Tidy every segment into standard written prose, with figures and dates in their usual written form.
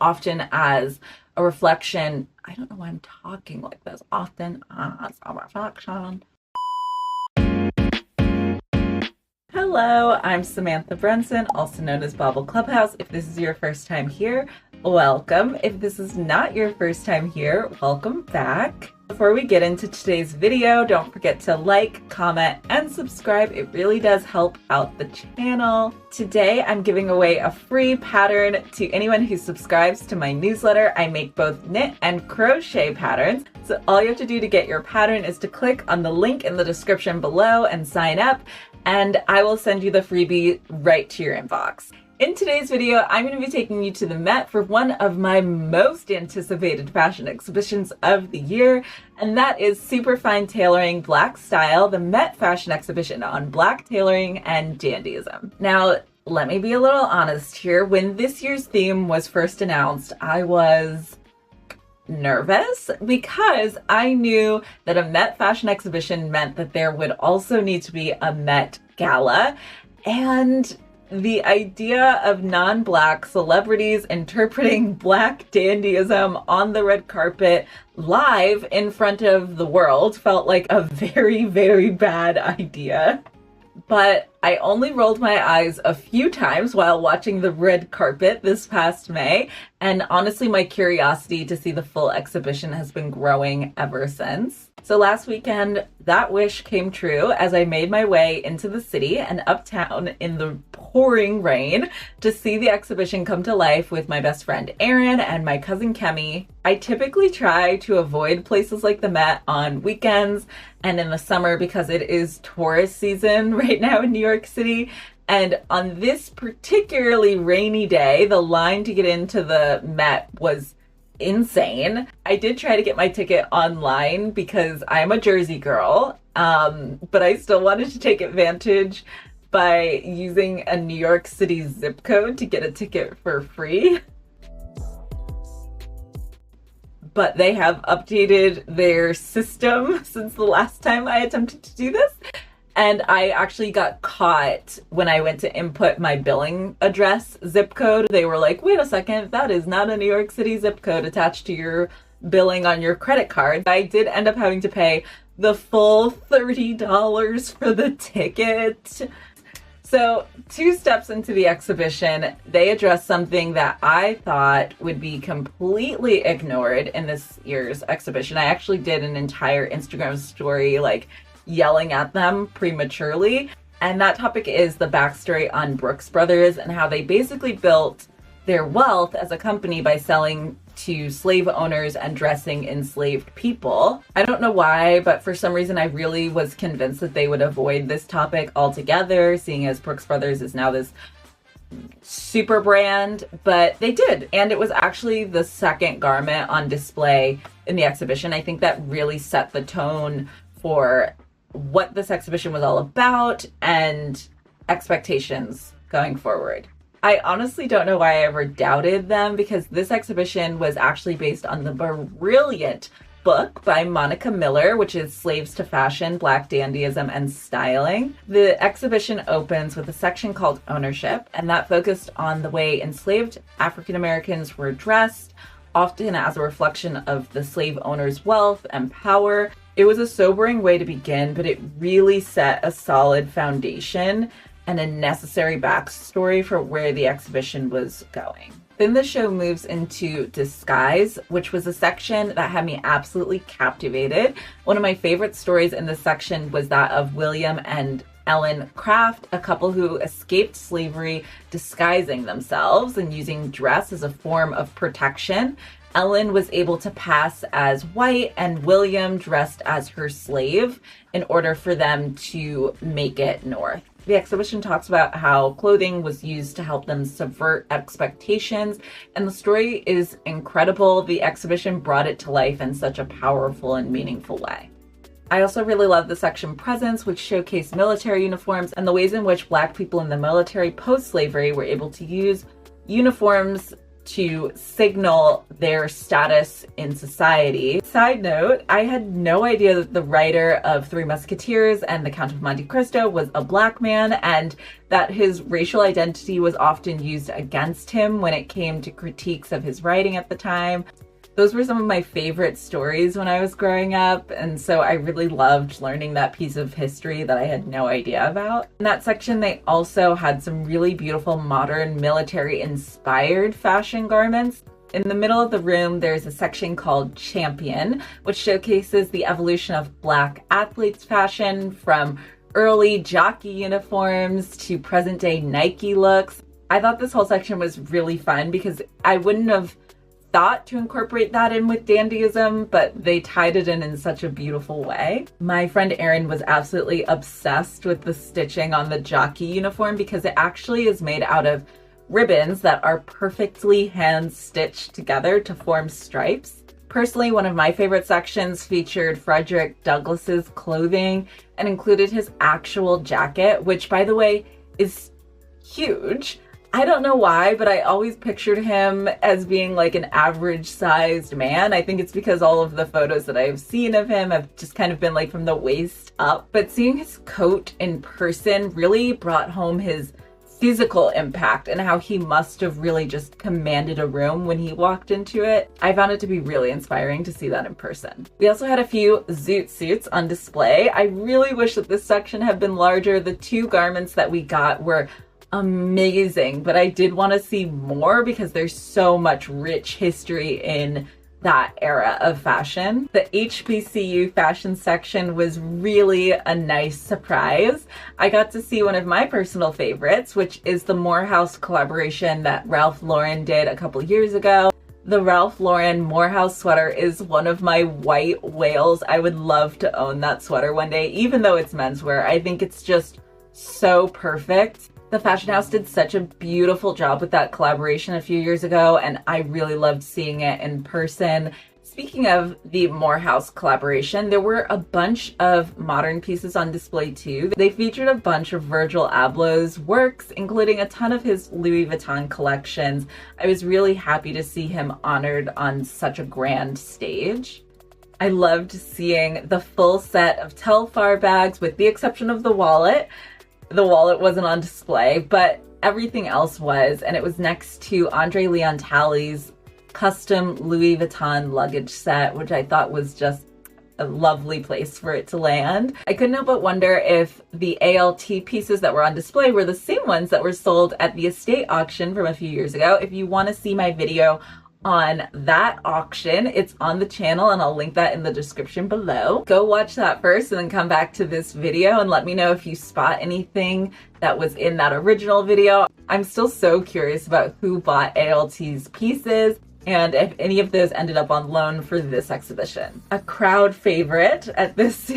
often as a reflection. I don't know why I'm talking like this. Often as a reflection. Hello, I'm Samantha Brunson, also known as Bobble Clubhouse. If this is your first time here, welcome. If this is not your first time here, welcome back. Before we get into today's video, don't forget to like, comment, and subscribe. It really does help out the channel. Today, I'm giving away a free pattern to anyone who subscribes to my newsletter. I make both knit and crochet patterns. So all you have to do to get your pattern is to click on the link in the description below and sign up, and I will send you the freebie right to your inbox. In today's video, I'm going to be taking you to the Met for one of my most anticipated fashion exhibitions of the year, and that is Superfine Tailoring Black Style, the Met fashion exhibition on Black tailoring and dandyism. Now, let me be a little honest here. When this year's theme was first announced, I was nervous because I knew that a Met fashion exhibition meant that there would also need to be a Met Gala, and the idea of non-Black celebrities interpreting Black dandyism on the red carpet live in front of the world felt like a very, very bad idea. But I only rolled my eyes a few times while watching the red carpet this past May, and honestly, my curiosity to see the full exhibition has been growing ever since. So last weekend, that wish came true as I made my way into the city and uptown in the pouring rain to see the exhibition come to life with my best friend Erin and my cousin Kemi. I typically try to avoid places like the Met on weekends and in the summer because it is tourist season right now in New York City. And on this particularly rainy day, the line to get into the Met was insane. I did try to get my ticket online because I'm a Jersey girl, but I still wanted to take advantage by using a New York City zip code to get a ticket for free. But they have updated their system since the last time I attempted to do this. And I actually got caught when I went to input my billing address zip code. They were like, wait a second, that is not a New York City zip code attached to your billing on your credit card. I did end up having to pay the full $30 for the ticket. So 2 steps into the exhibition, they addressed something that I thought would be completely ignored in this year's exhibition. I actually did an entire Instagram story yelling at them prematurely. And that topic is the backstory on Brooks Brothers and how they basically built their wealth as a company by selling to slave owners and dressing enslaved people. I don't know why, but for some reason I really was convinced that they would avoid this topic altogether, seeing as Brooks Brothers is now this super brand, but they did. And it was actually the second garment on display in the exhibition. I think that really set the tone for what this exhibition was all about and expectations going forward. I honestly don't know why I ever doubted them, because this exhibition was actually based on the brilliant book by Monica Miller, which is Slaves to Fashion, Black Dandyism and Styling. The exhibition opens with a section called Ownership, and that focused on the way enslaved African Americans were dressed, often as a reflection of the slave owners' wealth and power. It was a sobering way to begin, but it really set a solid foundation and a necessary backstory for where the exhibition was going. Then the show moves into Disguise, which was a section that had me absolutely captivated. One of my favorite stories in this section was that of William and Ellen Craft, a couple who escaped slavery disguising themselves and using dress as a form of protection. Ellen was able to pass as white and William dressed as her slave in order for them to make it north. The exhibition talks about how clothing was used to help them subvert expectations, and the story is incredible. The exhibition brought it to life in such a powerful and meaningful way. I also really love the section Presence, which showcased military uniforms and the ways in which Black people in the military post-slavery were able to use uniforms to signal their status in society. Side note, I had no idea that the writer of Three Musketeers and The Count of Monte Cristo was a black man, and that his racial identity was often used against him when it came to critiques of his writing at the time. Those were some of my favorite stories when I was growing up, and so I really loved learning that piece of history that I had no idea about. In that section, they also had some really beautiful modern military-inspired fashion garments. In the middle of the room, there's a section called Champion, which showcases the evolution of Black athletes' fashion from early jockey uniforms to present-day Nike looks. I thought this whole section was really fun because I wouldn't have thought to incorporate that in with Dandyism, but they tied it in such a beautiful way. My friend Erin was absolutely obsessed with the stitching on the jockey uniform because it actually is made out of ribbons that are perfectly hand stitched together to form stripes. Personally, one of my favorite sections featured Frederick Douglass's clothing and included his actual jacket, which, by the way, is huge. I don't know why, but I always pictured him as being like an average sized man. I think it's because all of the photos that I've seen of him have just kind of been like from the waist up. But seeing his coat in person really brought home his physical impact and how he must have really just commanded a room when he walked into it. I found it to be really inspiring to see that in person. We also had a few Zoot suits on display. I really wish that this section had been larger. The two garments that we got were amazing, but I did want to see more because there's so much rich history in that era of fashion. The HBCU fashion section was really a nice surprise. I got to see one of my personal favorites, which is the Morehouse collaboration that Ralph Lauren did a couple years ago. The Ralph Lauren Morehouse sweater is one of my white whales. I would love to own that sweater one day, even though it's menswear. I think it's just so perfect. The fashion house did such a beautiful job with that collaboration a few years ago, and I really loved seeing it in person. Speaking of the Morehouse collaboration, there were a bunch of modern pieces on display too. They featured a bunch of Virgil Abloh's works, including a ton of his Louis Vuitton collections. I was really happy to see him honored on such a grand stage. I loved seeing the full set of Telfar bags, with the exception of the wallet. The wallet wasn't on display, but everything else was, and it was next to Andre Leon Talley's custom Louis Vuitton luggage set, which I thought was just a lovely place for it to land. I couldn't help but wonder if the ALT pieces that were on display were the same ones that were sold at the estate auction from a few years ago. If you want to see my video on that auction, it's on the channel and I'll link that in the description below. Go watch that first and then come back to this video and let me know if you spot anything that was in that original video. I'm still so curious about who bought ALT's pieces and if any of those ended up on loan for this exhibition. A crowd favorite at this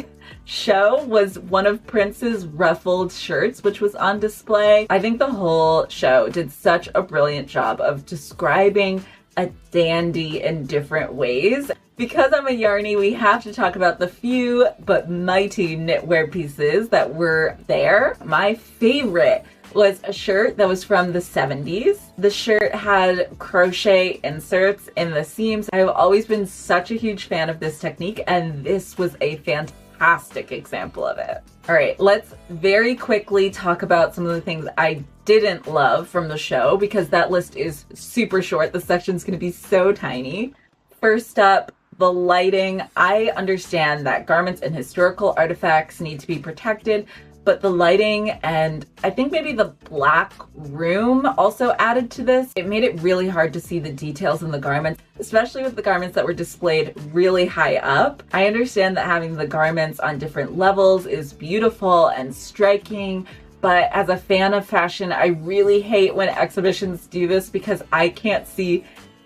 show was one of Prince's ruffled shirts, which was on display. I think the whole show did such a brilliant job of describing a dandy in different ways. Because I'm a yarny, we have to talk about the few but mighty knitwear pieces that were there. My favorite was a shirt that was from the 70s. The shirt had crochet inserts in the seams. I've always been such a huge fan of this technique, and this was a fantastic example of it. All right, let's very quickly talk about some of the things I didn't love from the show, because that list is super short. The section's gonna be so tiny. First up, the lighting. I understand that garments and historical artifacts need to be protected, but the lighting and I think maybe the black room also added to this. It made it really hard to see the details in the garments, especially with the garments that were displayed really high up. I understand that having the garments on different levels is beautiful and striking, but as a fan of fashion, I really hate when exhibitions do this because I can't see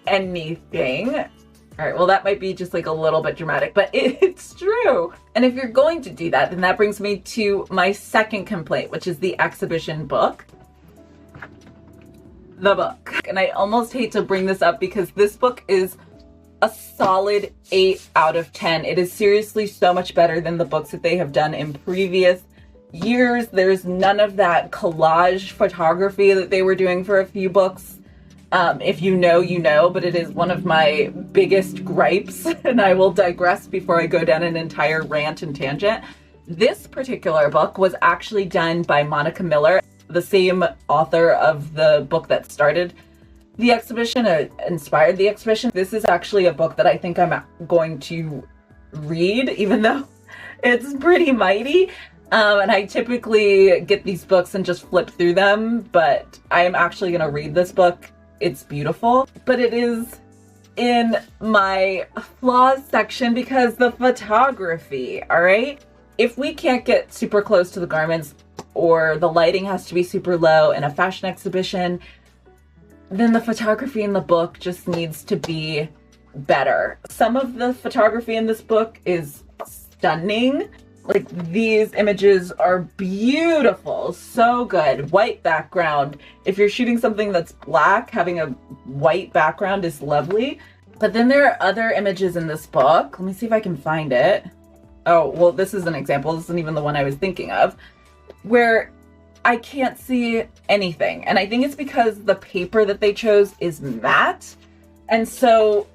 anything. All right, well, that might be just like a little bit dramatic, but it's true. And if you're going to do that, then that brings me to my second complaint, which is the exhibition book. The book. And I almost hate to bring this up because this book is a solid 8 out of 10. It is seriously so much better than the books that they have done in previous years. There's none of that collage photography that they were doing for a few books. If you know, you know, but it is one of my biggest gripes, and I will digress before I go down an entire rant and tangent. This particular book was actually done by Monica Miller, the same author of the book that started the exhibition, inspired the exhibition. This is actually a book that I think I'm going to read, even though it's pretty mighty. And I typically get these books and just flip through them, but I am actually going to read this book. It's beautiful, but it is in my flaws section because the photography, all right? If we can't get super close to the garments, or the lighting has to be super low in a fashion exhibition, then the photography in the book just needs to be better. Some of the photography in this book is stunning. Like, these images are beautiful, so good. White background. If you're shooting something that's black, having a white background is lovely. But then there are other images in this book. Let me see if I can find it. Oh, well, this is an example. This isn't even the one I was thinking of, where I can't see anything. And I think it's because the paper that they chose is matte. And so,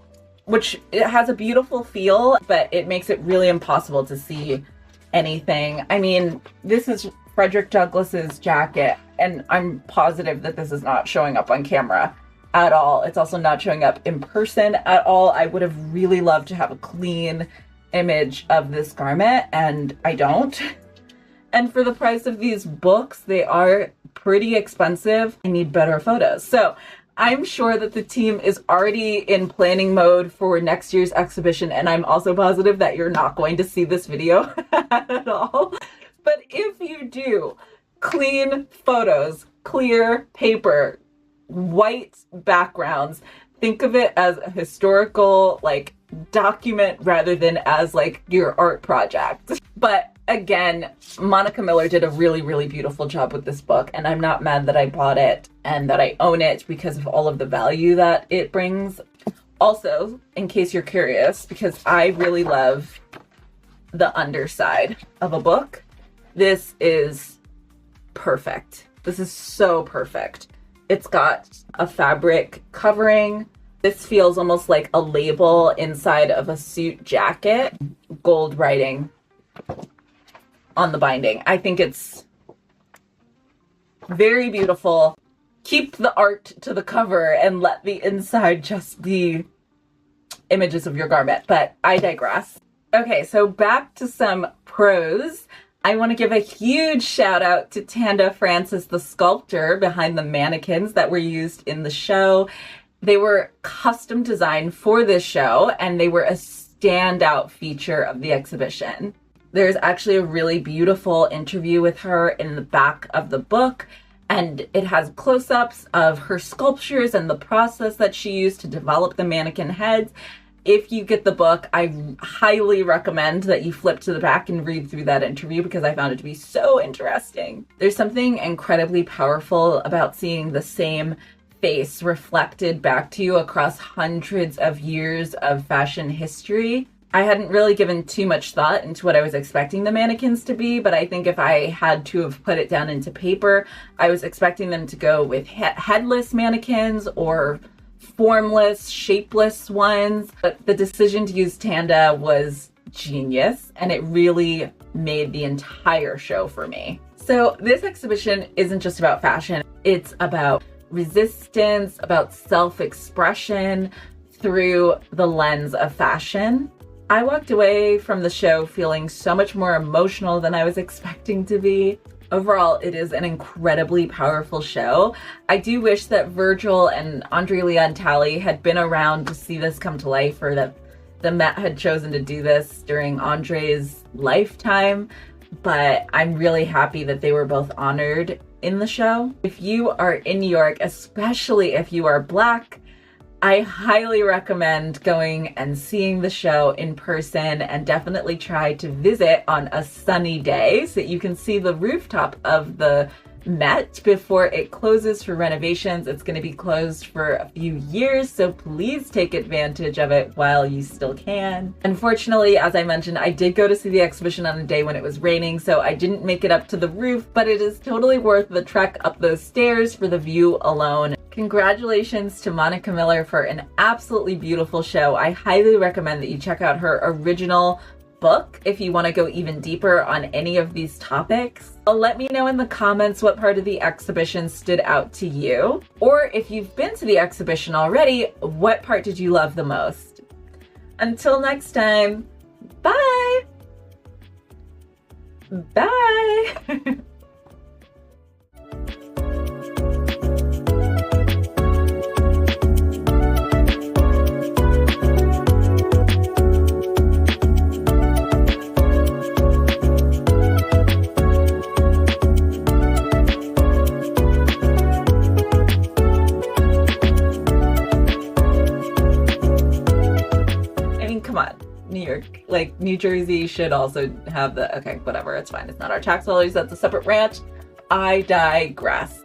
which it has a beautiful feel, but it makes it really impossible to see anything. I mean, this is Frederick Douglass's jacket, and I'm positive that this is not showing up on camera at all. It's also not showing up in person at all. I would have really loved to have a clean image of this garment, and I don't. And for the price of these books, they are pretty expensive. I need better photos. So I'm sure that the team is already in planning mode for next year's exhibition, and I'm also positive that you're not going to see this video at all. But if you do, clean photos, clear paper, white backgrounds, think of it as a historical, like, document rather than as, like, your art project. But again, Monica Miller did a really, really beautiful job with this book, and I'm not mad that I bought it and that I own it because of all of the value that it brings. Also, in case you're curious, because I really love the underside of a book, this is perfect. This is so perfect. It's got a fabric covering. This feels almost like a label inside of a suit jacket. Gold writing on the binding. I think it's very beautiful. Keep the art to the cover and let the inside just be images of your garment, but I digress. Okay, so back to some pros. I want to give a huge shout out to Tanda Francis, the sculptor behind the mannequins that were used in the show. They were custom designed for this show, and they were a standout feature of the exhibition. There's actually a really beautiful interview with her in the back of the book, and it has close-ups of her sculptures and the process that she used to develop the mannequin heads. If you get the book, I highly recommend that you flip to the back and read through that interview because I found it to be so interesting. There's something incredibly powerful about seeing the same face reflected back to you across hundreds of years of fashion history. I hadn't really given too much thought into what I was expecting the mannequins to be, but I think if I had to have put it down into paper, I was expecting them to go with headless mannequins or formless, shapeless ones. But the decision to use Tanda was genius, and it really made the entire show for me. So this exhibition isn't just about fashion. It's about resistance, about self-expression through the lens of fashion. I walked away from the show feeling so much more emotional than I was expecting to be. Overall, it is an incredibly powerful show. I do wish that Virgil and Andre Leon Talley had been around to see this come to life, or that the Met had chosen to do this during Andre's lifetime, but I'm really happy that they were both honored in the show. If you are in New York, especially if you are Black, I highly recommend going and seeing the show in person, and definitely try to visit on a sunny day so that you can see the rooftop of the Met before it closes for renovations. It's going to be closed for a few years, so please take advantage of it while you still can. Unfortunately, as I mentioned, I did go to see the exhibition on a day when it was raining, so I didn't make it up to the roof, but it is totally worth the trek up those stairs for the view alone. Congratulations to Monica Miller for an absolutely beautiful show. I highly recommend that you check out her original book if you want to go even deeper on any of these topics. Let me know in the comments what part of the exhibition stood out to you, or if you've been to the exhibition already, what part did you love the most? Until next time, bye! Bye! Come on, New York, like New Jersey should also have the, okay, whatever, it's fine. It's not our tax dollars, that's a separate rant. I digress.